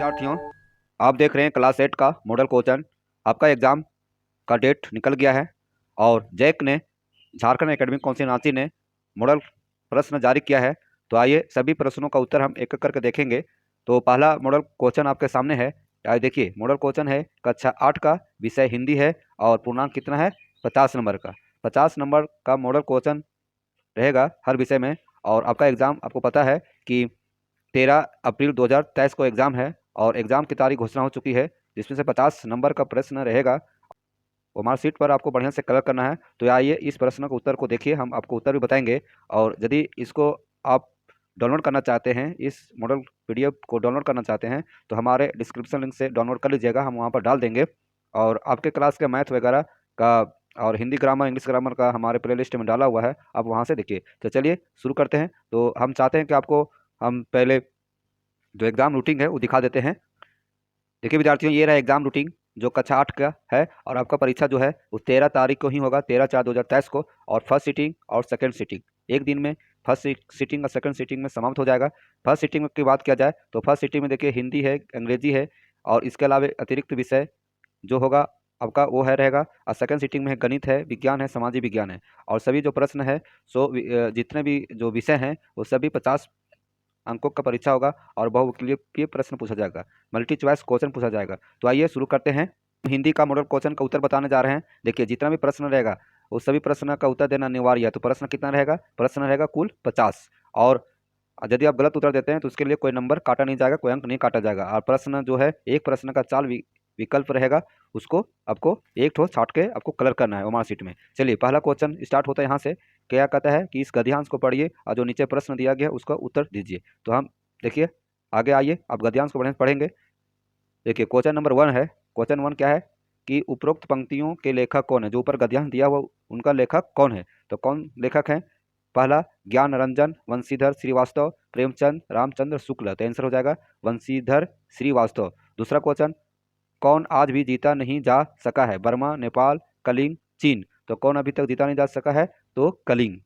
विद्यार्थियों, आप देख रहे हैं क्लास 8 का मॉडल क्वेश्चन। आपका एग्जाम का डेट निकल गया है और जैक ने, झारखंड एकेडमिक काउंसिल रांची ने मॉडल प्रश्न जारी किया है। तो आइए सभी प्रश्नों का उत्तर हम एक एक करके देखेंगे। तो पहला मॉडल क्वेश्चन आपके सामने है। आइए देखिए, मॉडल क्वेश्चन है कक्षा 8 का, विषय हिंदी है और पूर्णांक कितना है 50 नंबर का। 50 नंबर का मॉडल क्वेश्चन रहेगा हर विषय में। और आपका एग्जाम आपको पता है कि 13 अप्रैल 2023 को एग्जाम है और एग्जाम की तारीख घोषणा हो चुकी है, जिसमें से 50 नंबर का प्रश्न रहेगा। वो मार्कशीट पर आपको बढ़िया से कलर करना है। तो आइए इस प्रश्न के उत्तर को देखिए, हम आपको उत्तर भी बताएंगे। और यदि इसको आप डाउनलोड करना चाहते हैं, इस मॉडल पीडीएफ को डाउनलोड करना चाहते हैं, तो हमारे डिस्क्रिप्शन लिंक से डाउनलोड कर लीजिएगा, हम वहाँ पर डाल देंगे। और आपके क्लास के मैथ वगैरह का और हिंदी ग्रामर, इंग्लिश ग्रामर का हमारे प्ले लिस्ट में डाला हुआ है, आप वहाँ से देखिए। तो चलिए शुरू करते हैं। तो हम चाहते हैं कि आपको हम पहले जो एग्जाम रूटीन है वो दिखा देते हैं। देखिए विद्यार्थियों, ये रहा एग्जाम रूटीन जो कक्षा 8 का है। और आपका परीक्षा जो है वो 13 तारीख को ही होगा, 13/4/2023 को। और फर्स्ट सीटिंग और सेकंड सीटिंग एक दिन में, फर्स्ट सीटिंग और सेकंड सीटिंग में समाप्त हो जाएगा। फर्स्ट सीटिंग की बात किया जाए तो फर्स्ट सीटिंग में देखिए हिंदी है, अंग्रेजी है और इसके अलावा अतिरिक्त विषय जो होगा आपका वो है रहेगा। और सेकंड सीटिंग में है गणित है, विज्ञान है, सामाजिक विज्ञान है। और सभी जो प्रश्न है जितने भी जो विषय हैं वो सभी 50 अंकों का परीक्षा होगा और बहुविकल्पीय प्रश्न पूछा जाएगा, मल्टी चॉइस क्वेश्चन पूछा जाएगा। तो आइए शुरू करते हैं। हिंदी का मॉडल क्वेश्चन का उत्तर बताने जा रहे हैं। देखिए जितना भी प्रश्न रहेगा वो सभी प्रश्न का उत्तर देना अनिवार्य है। तो प्रश्न कितना रहेगा? प्रश्न रहेगा कुल 50। और यदि आप गलत उत्तर देते हैं तो उसके लिए कोई नंबर काटा नहीं जाएगा, कोई अंक नहीं काटा जाएगा। और प्रश्न जो है, एक प्रश्न का 4 विकल्प रहेगा, उसको आपको एक ठो छाट के आपको कलर करना है ओमार शीट में। चलिए पहला क्वेश्चन स्टार्ट होता है यहाँ से। क्या कहता है कि इस गद्यांश को पढ़िए और जो नीचे प्रश्न दिया गया है उसका उत्तर दीजिए। तो हम देखिए आगे आइए, आप गद्यांश को बढ़िया से पढ़ेंगे। देखिए क्वेश्चन नंबर 1 है। क्वेश्चन 1 क्या है कि उपरोक्त पंक्तियों के लेखक कौन है? जो ऊपर गद्यांश दिया हुआ उनका लेखक कौन है? तो कौन लेखक है? पहला ज्ञान रंजन, वंशीधर श्रीवास्तव, प्रेमचंद, रामचंद्र शुक्ल। तो आंसर हो जाएगा वंशीधर श्रीवास्तव। दूसरा क्वेश्चन, कौन आज भी जीता नहीं जा सका है? बर्मा, नेपाल, कलिंग, चीन। तो कौन अभी तक जीता नहीं जा सका है? तो कलिंग।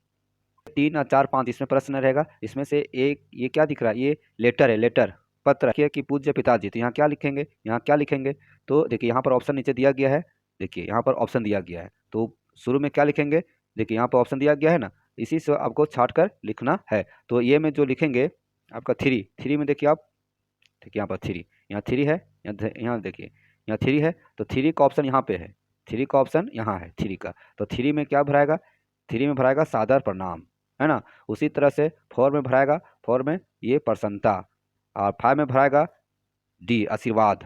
3 और 4 5 इसमें प्रश्न रहेगा। इसमें से एक ये क्या दिख रहा है? ये लेटर है, लेटर पत्र है कि पूज्य पिताजी। तो यहाँ क्या लिखेंगे? यहाँ क्या लिखेंगे? तो देखिए यहाँ पर ऑप्शन नीचे दिया गया है। देखिए यहाँ पर ऑप्शन दिया गया है, तो शुरू में क्या लिखेंगे? देखिए यहाँ पर ऑप्शन दिया गया है ना, इसी से आपको छाट कर लिखना है। तो ये में जो लिखेंगे आपका थ्री में देखिए आप, देखिए यहाँ पर थ्री, यहाँ थ्री है, यहाँ देखिए यहाँ थ्री है। तो थ्री का ऑप्शन यहाँ पे है, थ्री का ऑप्शन यहाँ है थ्री का। तो थ्री में क्या भराएगा? थ्री में भराएगा सादर प्रणाम, है ना। उसी तरह से 4 में भराएगा, 4 में ये प्रसन्नता। और 5 में भराएगा डी आशीर्वाद।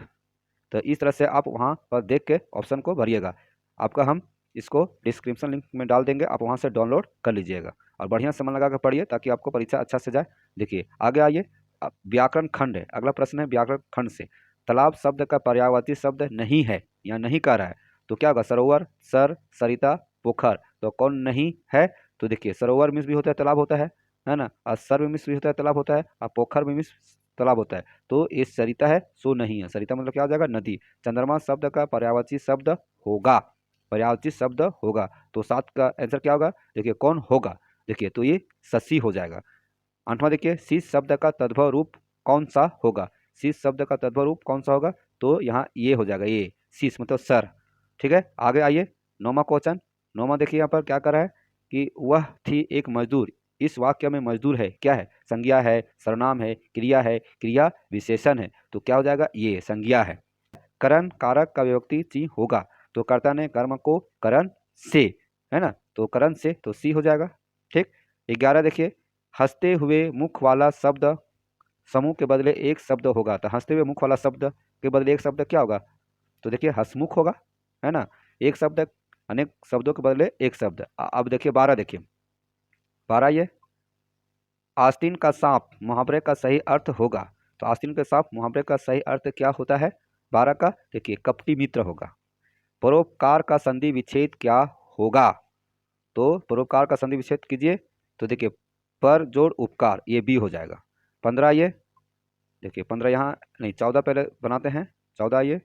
तो इस तरह से आप वहाँ पर देख के ऑप्शन को भरिएगा। आपका हम इसको डिस्क्रिप्शन लिंक में डाल देंगे, आप वहाँ से डाउनलोड कर लीजिएगा और बढ़िया से मन लगा कर पढ़िए ताकि आपको परीक्षा अच्छा से जाए। देखिए आगे आइए, व्याकरण खंड है। अगला प्रश्न है व्याकरण खंड से। तालाब शब्द का पर्यायवाची शब्द नहीं है या नहीं कह रहा है, तो क्या होगा? सरोवर, सर, सरिता, पोखर। तो कौन नहीं है? तो देखिए सरोवर मीन्स भी होता है तालाब होता है ना। और सर मीन्स भी होता है तालाब होता है, और पोखर मीन्स तालाब होता है। तो ये सरिता है, सो नहीं है। सरिता मतलब क्या हो जाएगा? नदी। चंद्रमा शब्द का पर्यायवाची शब्द होगा, पर्यायवाची शब्द होगा। तो 7 का आंसर क्या होगा? देखिए कौन होगा? देखिए तो ये शशि हो जाएगा। 8वां देखिए, शीश शब्द का तद्भव रूप कौन सा होगा? शीश शब्द का तद्भव रूप कौन सा होगा? तो यहाँ ये हो जाएगा, ये शीश मतलब सर। ठीक है, आगे आइए 9वां क्वेश्चन। 9वां देखिए यहाँ पर क्या कर रहा है कि वह थी एक मजदूर। इस वाक्य में मजदूर है क्या है? संज्ञा है, सर्वनाम है, क्रिया है, क्रिया विशेषण है। तो क्या हो जाएगा? ये संज्ञा है। करण कारक का विभक्ति ची होगा। तो कर्ता ने कर्म को करण से, है ना, तो करण से, तो सी हो जाएगा। ठीक। 11 देखिए, हंसते हुए मुख वाला शब्द समूह के बदले एक शब्द होगा। तो हंसते हुए मुख वाला शब्द के बदले एक शब्द क्या होगा? तो देखिए हंसमुख होगा, है ना। एक शब्द अनेक शब्दों के बदले एक शब्द। अब देखिए 12 देखिए, 12 ये आस्तीन का सांप मुहावरे का सही अर्थ होगा। तो आस्तीन का सांप मुहावरे का सही अर्थ क्या होता है? 12 का देखिए कपटी मित्र होगा। परोपकार का संधि विच्छेद क्या होगा? तो परोपकार का संधि विच्छेद कीजिए, तो देखिए पर जोड़ उपकार, ये बी हो जाएगा। 15 ये देखिए, 15 यहाँ नहीं, 14 पहले बनाते हैं। 14 ये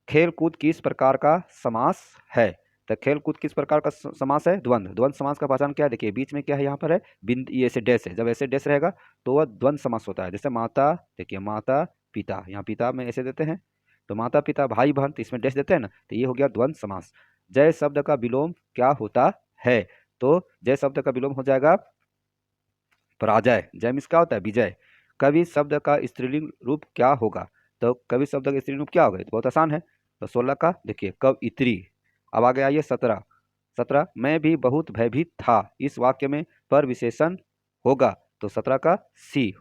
खेल कूद किस प्रकार का समास है? तो खेल कूद किस प्रकार का समास है? द्वंद्व। द्वंद्व समास का पहचान क्या है? देखिए बीच में क्या है, यहाँ पर है बिंद, ये ऐसे डैश है। जब ऐसे डैश रहेगा तो वह द्वंद्व समास होता है। जैसे माता, देखिए माता पिता, यहाँ पिता में ऐसे देते हैं, तो माता पिता भाई बहन, तो इसमें डैश देते हैं ना, तो ये हो गया द्वंद्व समास। जय शब्द का विलोम क्या होता है, तो जय शब्द का विलोम हो जाएगा पराजय। जय मीन्स क्या होता है, विजय। कवि शब्द का स्त्रीलिंग रूप क्या होगा, तो कवि शब्द का स्त्रीलिंग रूप क्या होगा, तो बहुत आसान है, तो 16 का देखिए कवइत्री। अब आगे आइए 17। 17 मैं भी बहुत भयभीत था, इस वाक्य में पर विशेषण होगा, तो 17 का सी।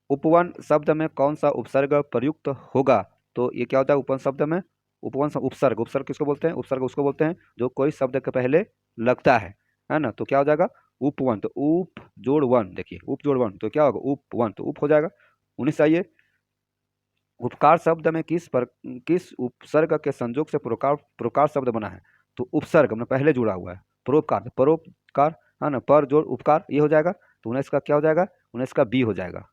उपवन शब्द में कौन सा उपसर्ग प्रयुक्त होगा, तो ये क्या होता है उपवन शब्द में, उपवन उपसर्ग, उपसर्ग किसको बोलते हैं, उपसर्ग उसको बोलते हैं जो कोई शब्द के पहले लगता है ना, तो क्या हो जाएगा उपवन, तो उप जोड़ वन, देखिए उप जोड़ वन तो क्या होगा उपवन, तो उप हो जाएगा। 19 आइए, उपकार शब्द में किस उपसर्ग के संयोग से पुरकार शब्द बना है, तो उपसर्ग में पहले जुड़ा हुआ है, परोपकार, परोपकार है ना, पर जोड़ उपकार, ये हो जाएगा, तो 19 का क्या हो जाएगा, 19 का बी हो जाएगा।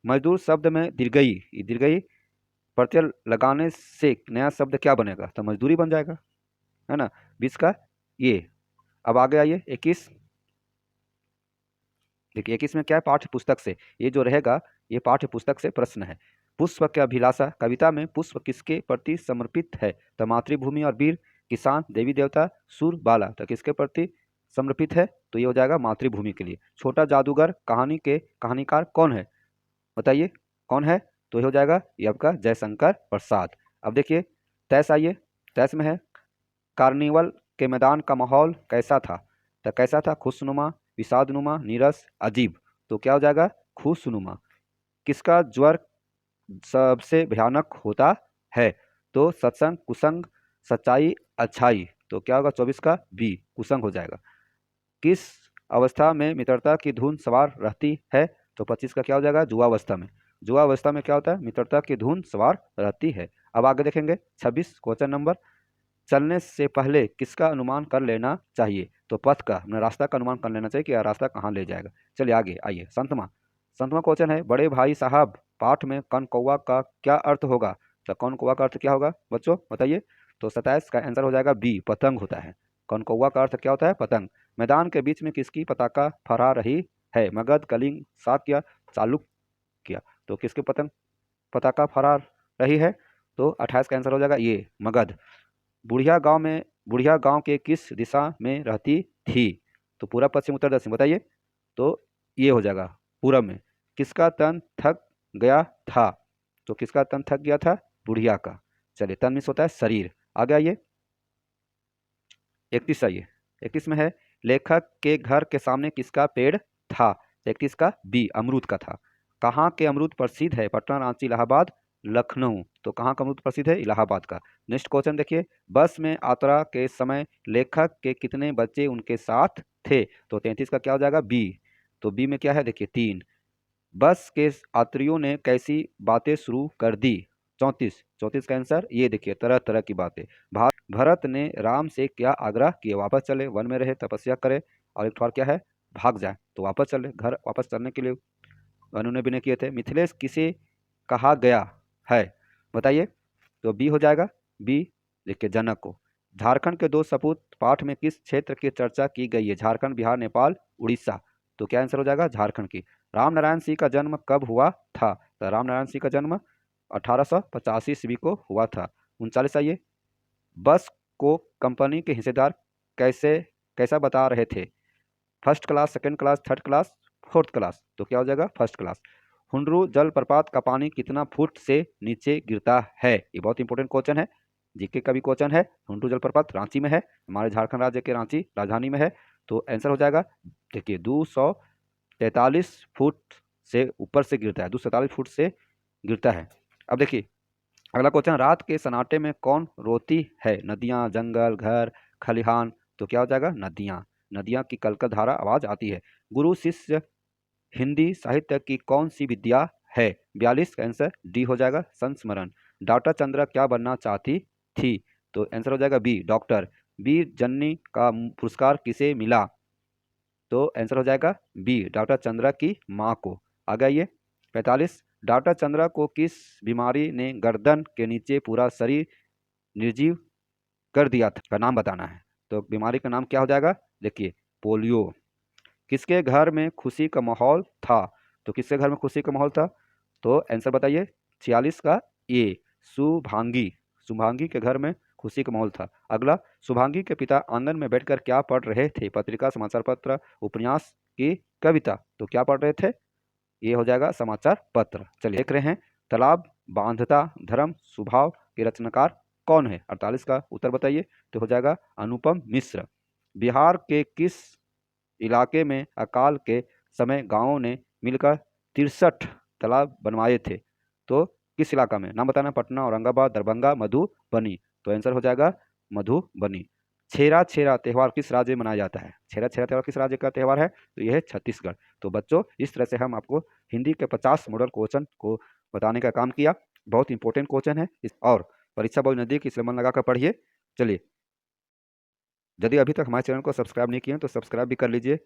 मजदूर शब्द में दीर्घई, दीर्घई प्रत्यय लगाने से नया शब्द क्या बनेगा, तो मजदूरी बन जाएगा, है ना, 20 का ये। अब आगे आइए 21। देखिए 21 में क्या है, पाठ्य पुस्तक से, ये जो रहेगा ये पाठ्य पुस्तक से प्रश्न है। पुष्प के अभिलाषा, कविता में पुष्प किसके प्रति समर्पित है, तो मातृभूमि और वीर, किसान, देवी देवता, सुर, बाला, तो किसके प्रति समर्पित है, तो ये हो जाएगा मातृभूमि के लिए। छोटा जादूगर कहानी के कहानीकार कौन है, बताइए कौन है, तो ये हो जाएगा ये आपका जयशंकर प्रसाद। अब देखिए 23 आइए, 23 में है कार्निवल के मैदान का माहौल कैसा था, तो कैसा था, खुशनुमा, विषादनुमा, नीरस, अजीब, तो क्या हो जाएगा खुशनुमा। किसका ज्वर सबसे भयानक होता है, तो सत्संग, कुसंग, सच्चाई, अच्छाई, तो क्या होगा 24 का बी, कुसंग हो जाएगा। किस अवस्था में मित्रता की धुन सवार रहती है, तो 25 का क्या हो जाएगा जुआवस्था में। जुआवस्था में क्या होता है, मित्रता की धुन सवार रहती है। अब आगे देखेंगे 26 क्वेश्चन नंबर, चलने से पहले किसका अनुमान कर लेना चाहिए, तो पथ का, अपना रास्ता का अनुमान कर लेना चाहिए कि रास्ता कहाँ ले जाएगा। चलिए आगे आइए संतमा। संतमा क्वेश्चन है, बड़े भाई साहब पाठ में कनकौवा का क्या अर्थ होगा, तो कनकौवा का अर्थ क्या होगा बच्चों बताइए, तो 27 का आंसर हो जाएगा बी, पतंग होता है। कनकौवा का अर्थ क्या होता है, पतंग। मैदान के बीच में किसकी पताका फहरा रही है, मगध, कलिंग, शाक्य, चालुक्य, तो किसकी पतंग पताका फहरा रही है, तो 28 का आंसर हो जाएगा ये मगध। बुढ़िया गांव के किस दिशा में रहती थी, तो पूरा पश्चिम उत्तर दक्षिण बताइए, तो ये हो जाएगा पूरब में। किसका तन थक गया था, तो किसका तन थक गया था, बुढ़िया का। चलिए तन मिस होता है शरीर। आगे आइए 31 आइए, 31 में है लेखक के घर के सामने किसका पेड़ था, 31 का बी, अमरूद का था। कहाँ के अमरूद प्रसिद्ध है, पटना, रांची, इलाहाबाद, लखनऊ, तो कहाँ का अमरूद प्रसिद्ध है, इलाहाबाद का। नेक्स्ट क्वेश्चन देखिए, बस में यात्रा के समय लेखक के कितने बच्चे उनके साथ थे, तो 33 का क्या हो जाएगा बी, तो बी में क्या है देखिए 3। बस के यात्रियों ने कैसी बातें शुरू कर दी, 34 का आंसर ये देखिए तरह तरह की बातें। भरत ने राम से क्या आग्रह किया, वापस चले, वन में रहे, तपस्या करे, और एक और क्या है भाग जाए, तो वापस चले, घर वापस चलने के लिए उन्होंने विनय किए थे। मिथिलेश किसे कहा गया है, बताइए, तो बी हो जाएगा बी, देखिए जनक को। झारखंड के दो सपूत पाठ में किस क्षेत्र की चर्चा की गई है, झारखंड, बिहार, नेपाल, उड़ीसा, तो क्या आंसर हो जाएगा झारखंड की। रामनारायण सिंह का जन्म कब हुआ था, तो रामनारायण सिंह का जन्म 1885 ईस्वी को हुआ था। 39 आइए, बस को कंपनी के हिस्सेदार कैसा बता रहे थे, first class, second class, third class, fourth class, तो क्या हो जाएगा फर्स्ट क्लास। हुंडरू जलप्रपात का पानी कितना फुट से नीचे गिरता है, ये बहुत इंपॉर्टेंट क्वेश्चन है, जीके का भी क्वेश्चन है। हुंडरू जलप्रपात रांची में है, हमारे झारखंड राज्य के रांची राजधानी में है, तो आंसर हो जाएगा देखिए 243 फुट से ऊपर से गिरता है, 243 फुट से गिरता है। अब देखिए अगला क्वेश्चन, रात के सन्नाटे में कौन रोती है, नदियाँ, जंगल, घर, खलिहान, तो क्या हो जाएगा नदियाँ, नदियाँ की कलकल धारा आवाज आती है। गुरु शिष्य हिंदी साहित्य की कौन सी विद्या है, 42 का आंसर डी हो जाएगा संस्मरण। डॉक्टर चंद्रा क्या बनना चाहती थी, तो आंसर हो जाएगा बी, डॉक्टर। वीर जननी का पुरस्कार किसे मिला, तो आंसर हो जाएगा बी, डॉक्टर चंद्रा की माँ को। आगे आइए 45, डॉक्टर चंद्रा को किस बीमारी ने गर्दन के नीचे पूरा शरीर निर्जीव कर दिया था, का नाम बताना है, तो बीमारी का नाम क्या हो जाएगा, देखिए पोलियो। किसके घर में खुशी का माहौल था, तो किसके घर में खुशी का माहौल था, तो आंसर बताइए 46 का ए, शुभांगी। शुभांगी के घर में खुशी का माहौल था। अगला, शुभांगी के पिता आंगन में बैठकर क्या पढ़ रहे थे? पत्रिका, समाचार पत्र, उपन्यास की कविता? तो क्या पढ़ रहे थे? ये हो जाएगा समाचार पत्र। चलिए देख रहे हैं, तालाब बांधता धर्म स्वभाव के रचनाकार कौन है? 48 का उत्तर बताइए। तो हो जाएगा अनुपम मिश्र। बिहार के किस इलाके में अकाल के समय गांवों ने मिलकर 63 तालाब बनवाए थे? तो किस इलाका में? नाम बताना, पटना, औरंगाबाद, दरभंगा, मधुबनी। तो आंसर हो जाएगा मधुबनी। छेरा छेरा त्यौहार किस राज्य में मनाया जाता है? छेरा छेरा त्यौहार किस राज्य का त्यौहार है? तो यह है छत्तीसगढ़। तो बच्चों, इस तरह से हम आपको हिंदी के 50 मॉडल क्वेश्चन को बताने का काम किया। बहुत इंपॉर्टेंट क्वेश्चन है और परीक्षा बहुत नजदीक, इसलिए मन लगाकर पढ़िए। चलिए, यदि अभी तक हमारे चैनल को सब्सक्राइब नहीं किए तो सब्सक्राइब भी कर लीजिए